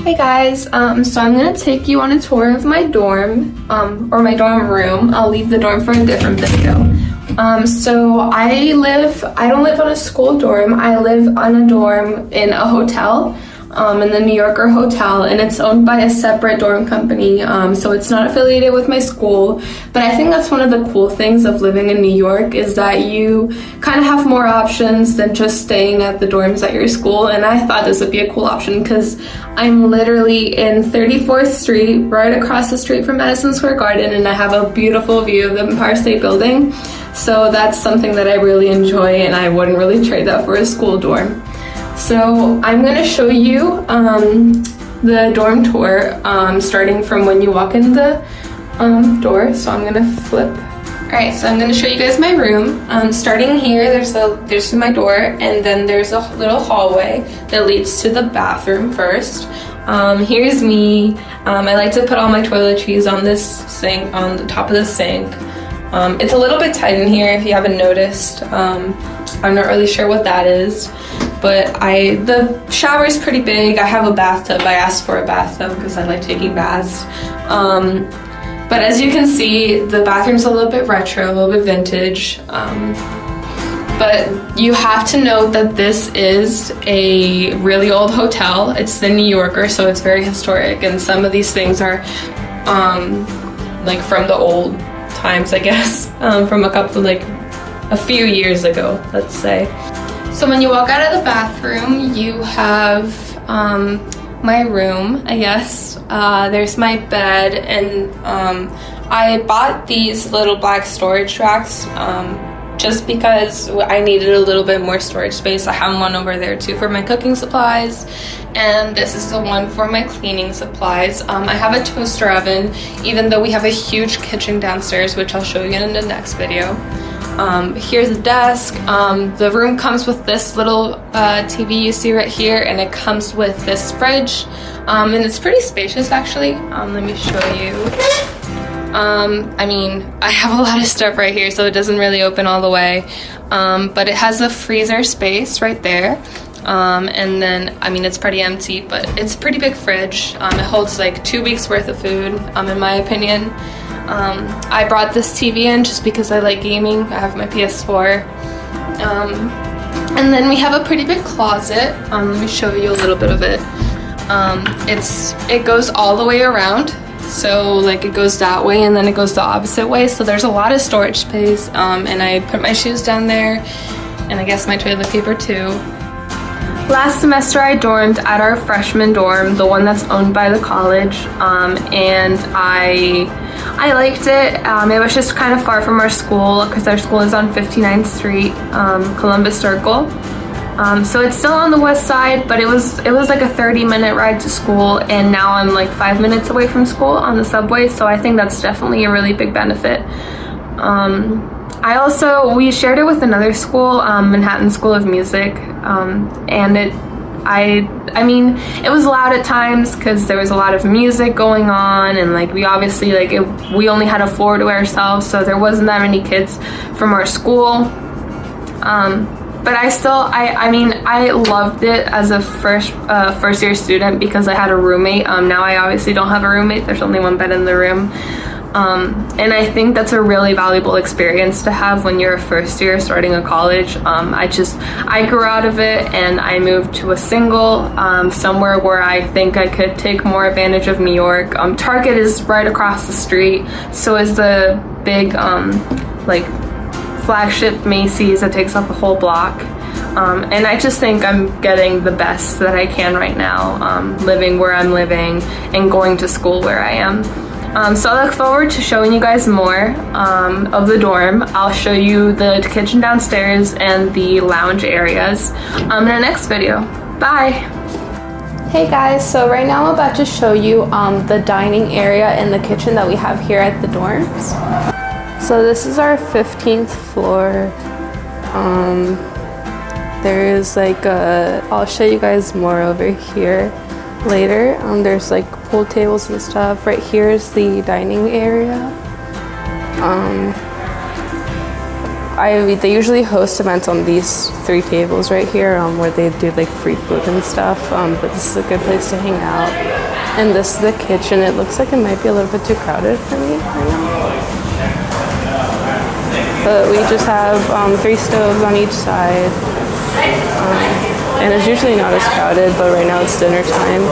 Hey guys, so I'm gonna take you on a tour of my dorm, or my dorm room. I'll leave the dorm for a different video. So I don't live on a school dorm, I live on a dorm in a hotel, in the New Yorker Hotel, and it's owned by a separate dorm company, so it's not affiliated with my school. But I think that's one of the cool things of living in New York, is that you kind of have more options than just staying at the dorms at your school. And I thought this would be a cool option because I'm literally in 34th Street, right across the street from Madison Square Garden, and I have a beautiful view of the Empire State Building. So that's something that I really enjoy, and I wouldn't really trade that for a school dorm. So I'm gonna show you the dorm tour, starting from when you walk in the door. So I'm gonna flip. All right, so I'm gonna show you guys my room. Starting here, there's my door, and then there's a little hallway that leads to the bathroom first. Here's me. I like to put all my toiletries on this sink, on the top of the sink. It's a little bit tight in here if you haven't noticed. I'm not really sure what that is, but the shower is pretty big. I have a bathtub. I asked for a bathtub because I like taking baths. But as you can see, the bathroom's a little bit retro, a little bit vintage. But you have to note that this is a really old hotel. It's the New Yorker, so it's very historic, and some of these things are like from the old times, I guess, from a few years ago, let's say. So when you walk out of the bathroom, you have my room, I guess. There's my bed, and I bought these little black storage racks just because I needed a little bit more storage space. I have one over there too for my cooking supplies, and this is the one for my cleaning supplies. I have a toaster oven, even though we have a huge kitchen downstairs, which I'll show you in the next video. Here's the desk. The room comes with this little TV you see right here, and it comes with this fridge, and it's pretty spacious actually. Let me show you. I mean, I have a lot of stuff right here, so it doesn't really open all the way, but it has a freezer space right there. And then, I mean, it's pretty empty, but it's a pretty big fridge. It holds like 2 weeks worth of food, in my opinion. I brought this TV in just because I like gaming. I have my PS4. And then we have a pretty big closet. Let me show you a little bit of it. It goes all the way around. So like it goes that way, and then it goes the opposite way. So there's a lot of storage space. And I put my shoes down there, and I guess my toilet paper too. Last semester I dormed at our freshman dorm, the one that's owned by the college, and I liked it. It was just kind of far from our school because our school is on 59th Street, Columbus Circle. So it's still on the west side, but it was like a 30-minute ride to school, and now I'm like 5 minutes away from school on the subway, so I think that's definitely a really big benefit. We shared it with another school, Manhattan School of Music, and I mean, it was loud at times because there was a lot of music going on, and like we obviously we only had a floor to ourselves, so there wasn't that many kids from our school. But I loved it as a first year student because I had a roommate. Now I obviously don't have a roommate. There's only one bed in the room. And I think that's a really valuable experience to have when you're a first year starting a college. I grew out of it, and I moved to a single, somewhere where I think I could take more advantage of New York. Target is right across the street, so is the big flagship Macy's that takes up a whole block. And I just think I'm getting the best that I can right now, living where I'm living and going to school where I am. So I look forward to showing you guys more of the dorm. I'll show you the kitchen downstairs and the lounge areas in the next video. Bye! Hey guys, so right now I'm about to show you the dining area and the kitchen that we have here at the dorms. So this is our 15th floor. There's I'll show you guys more over here later. There's like pool tables and stuff. Right here is the dining area. They usually host events on these 3 tables right here, where they do like free food and stuff. But this is a good place to hang out. And this is the kitchen. It looks like it might be a little bit too crowded for me right now. But we just have 3 stoves on each side. And it's usually not as crowded, but right now it's dinner time.